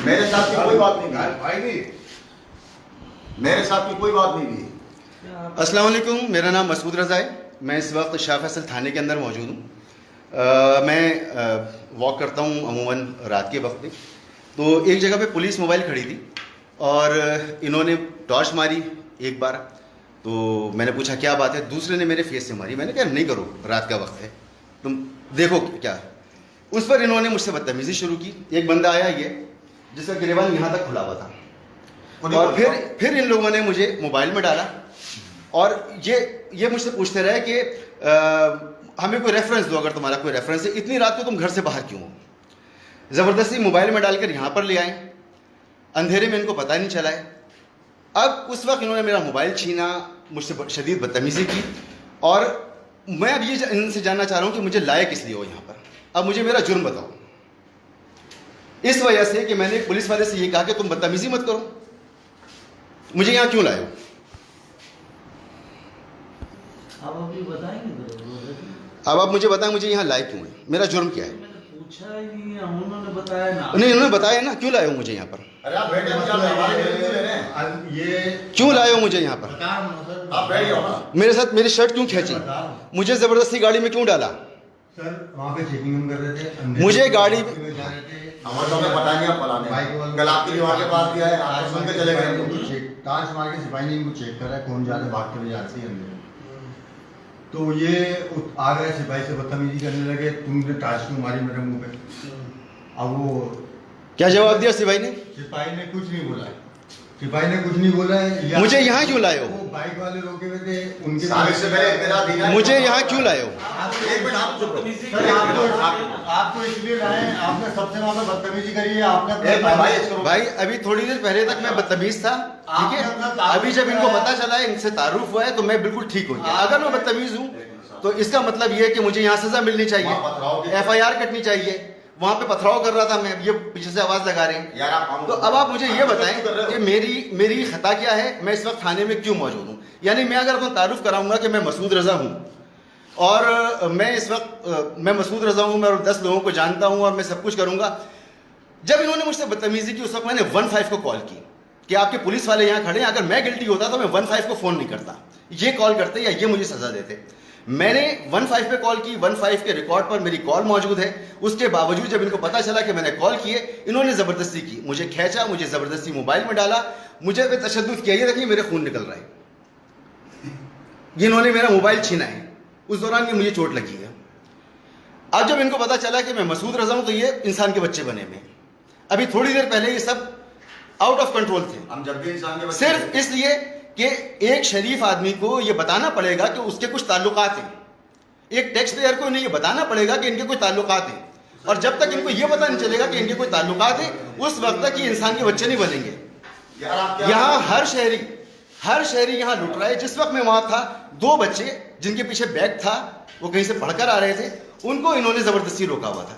मेरे साथ की कोई बात नहीं भाई, मेरे साथ की कोई बात नहीं हुई। अस्सलाम वालेकुम, मेरा नाम मसूद रज़ा है। मैं इस वक्त शाह फैसल थाने के अंदर मौजूद हूँ। मैं वॉक करता हूँ अमूमन रात के वक्त में। तो एक जगह पे पुलिस मोबाइल खड़ी थी और इन्होंने टॉर्च मारी एक बार। तो मैंने पूछा क्या बात है, दूसरे ने मेरे फेस से मारी। मैंने कहा नहीं करो, रात का वक्त है, तुम देखो क्या। उस पर इन्होंने मुझसे बदतमीज़ी शुरू की। एक बंदा आया ये जिसका गिरेबान यहाँ तक खुला हुआ था, और फिर इन लोगों ने मुझे मोबाइल में डाला और ये मुझसे पूछते रहे कि हमें कोई रेफरेंस दो, अगर तुम्हारा कोई रेफरेंस है, इतनी रात को तुम घर से बाहर क्यों हो। ज़बरदस्ती मोबाइल में डालकर यहाँ पर ले आए, अंधेरे में इनको पता नहीं चला है। अब उस वक्त इन्होंने मेरा मोबाइल छीना, मुझसे शदीद बदतमीज़ी की, और मैं अब ये इनसे जानना चाह रहा हूँ कि मुझे लाए किस लिए हो यहाँ पर। अब मुझे मेरा जुर्म बताओ। इस वजह से कि मैंने पुलिस वाले से ये कहा कि तुम बदतमीज़ी मत करो, मुझे यहाँ क्यों लाए हो। आप अभी बताएंगे तो अब आप मुझे बताएं मुझे यहाँ लाए क्यों है, मेरा जुर्म क्या है। मैंने पूछा ही नहीं है, उन्होंने बताया ना। नहीं, उन्होंने बताया ना, क्यों लाए हो मुझे यहाँ पर। अरे आप बैठे हो, ये क्यों लाए हो मुझे यहाँ पर। आप बैठ जाओ ना। मेरे साथ मेरी शर्ट क्यों खींची, मुझे ज़बरदस्ती गाड़ी में क्यों डाला। सर वहाँ पे चेकिंग हम कर रहे थे, मुझे गाड़ी में जा रहे थे, हमारे तो हमें पता नहीं आप पलाने कल आपकी दीवार के पास दिया है, आप सुन के चले गए। टॉर्च मार के सिपाही ने इनको चेक करा है कौन जा रहा है, भागते हुए जाते हैं अंदर। तो ये आ गए, सिपाही से बदतमीजी करने लगे, तुमने टॉर्च क्यों मारी मेरे मुंह पे। अब वो क्या जवाब दिया सिपाही ने। सिपाही ने कुछ नहीं बोला, सिपाही ने कुछ नहीं बोला है। मुझे यहाँ क्यों लाए हो, वो बाइक वाले रोके हुए थे उनके सारे से पहले इत्तला दी है। मुझे यहाँ क्यों लाए हो। एक मिनट आप चुप रहो। सर आपको इसलिए लाए, आपने सबसे ज्यादा बदतमीजी करी है आपने। भाई अभी थोड़ी देर पहले तक मैं बदतमीज था, ठीक है। अभी जब इनको पता चला है, इनसे तारुफ हुआ है, तो मैं बिल्कुल ठीक हो गया। अगर मैं बदतमीज हूँ तो इसका मतलब ये है कि मुझे यहाँ सजा मिलनी चाहिए, FIR कटनी चाहिए। वहां पे पथराव कर रहा था मैं, ये पीछे से आवाज लगा रहे हैं यार। तो अब आप मुझे ये बताएं कि मेरी खता क्या है, मैं इस वक्त थाने में क्यों मौजूद हूँ। यानी मैं अगर अपना तारुफ कराऊंगा कि मैं मसूद रज़ा हूँ, और मैं इस वक्त मैं मसूद रज़ा हूँ, मैं 10 लोगों को जानता हूँ और मैं सब कुछ करूँगा। जब इन्होंने मुझसे बदतमीजी की, उस वक्त मैंने 15 को कॉल की कि आपके पुलिस वाले यहाँ खड़े हैं, अगर मैं गिल्टी होता तो मैं 15 को फ़ोन नहीं करता, ये कॉल करते या ये मुझे सज़ा देते। मैंने 15 पे कॉल की, 15 के रिकॉर्ड पर मेरी कॉल मौजूद है। उसके बावजूद जब इनको पता चला कि मैंने कॉल किए, इन्होंने ज़बरदस्ती की, मुझे खींचा, मुझे ज़बरदस्ती मोबाइल में डाला, मुझे पे तशद्दुद किया। ये देखिए मेरे खून निकल रहा है, ये इन्होंने मेरा मोबाइल छीना है, उस दौरान ये मुझे चोट लगी है। अब जब इनको पता चला कि मैं मसूद रज़ा हूँ तो ये इंसान के बच्चे बने में। अभी थोड़ी देर पहले ये सब आउट ऑफ कंट्रोल थे। हम जब भी इंसान के सिर्फ इसलिए कि एक शरीफ आदमी को ये बताना पड़ेगा कि उसके कुछ ताल्लुकात हैं। एक टैक्स पेयर को इन्हें ये बताना पड़ेगा कि इनके कोई ताल्लुकात हैं, और जब तक इनको ये पता नहीं चलेगा कि इनके कोई ताल्लुकात हैं, उस वक्त तक ये इंसान के बच्चे नहीं बनेंगे। यहाँ हर शहरी यहाँ लुट रहा है। जिस वक्त मैं वहाँ था, 2 बच्चे जिनके पीछे बैग था, वो कहीं से पढ़कर आ रहे थे, उनको इन्होंने जबरदस्ती रोका हुआ था।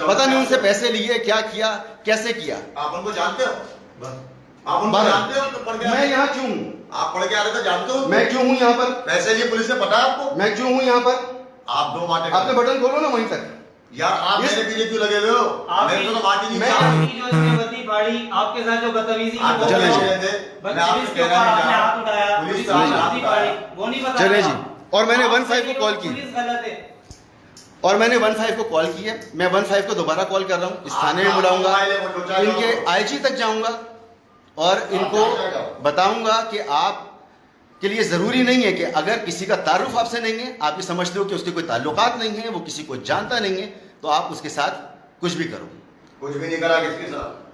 पता नहीं उनसे पैसे लिए, क्या किया, कैसे किया। आप उनको जानते हो, आप उनको जानते हो तो पढ़ के मैं यहाँ क्यों हूँ, आप पढ़ के आ रहे थे, जानते हो मैं क्यों हूँ यहाँ पर, पैसे लिए पुलिस ने पता है आपको, मैं क्यों हूँ यहाँ पर। आप 2 बातें आपने बटन खोलो ना वहीं तक। यार आप मेरे पीछे क्यों लगे हुए हो, मेरे को तो बात ही नहीं। आपकी जो इसने बत्ती फाड़ी, आपके साथ जो बदतमीजी की, आप वो चले जो जी। बदतमीजी के ऊपर आपने हाथ उठाया, पुलिस ने बत्ती फाड़ी, वो नहीं पता चले जी। और मैंने आपसे 15 को कॉल की, पुलिस गलत है। और मैंने 15 को कॉल की है। मैं 15 को दोबारा कॉल कर रहा हूँ, इस थाने में बुलाऊंगा, इनके IG तक जाऊंगा और इनको बताऊंगा कि आप के लिए ज़रूरी नहीं है कि अगर किसी का तारुफ आपसे नहीं है, आप ये समझते हो कि उसके कोई ताल्लुकात नहीं है, वो किसी को जानता नहीं है, तो आप उसके साथ कुछ भी करो। कुछ भी नहीं करा किसके साथ।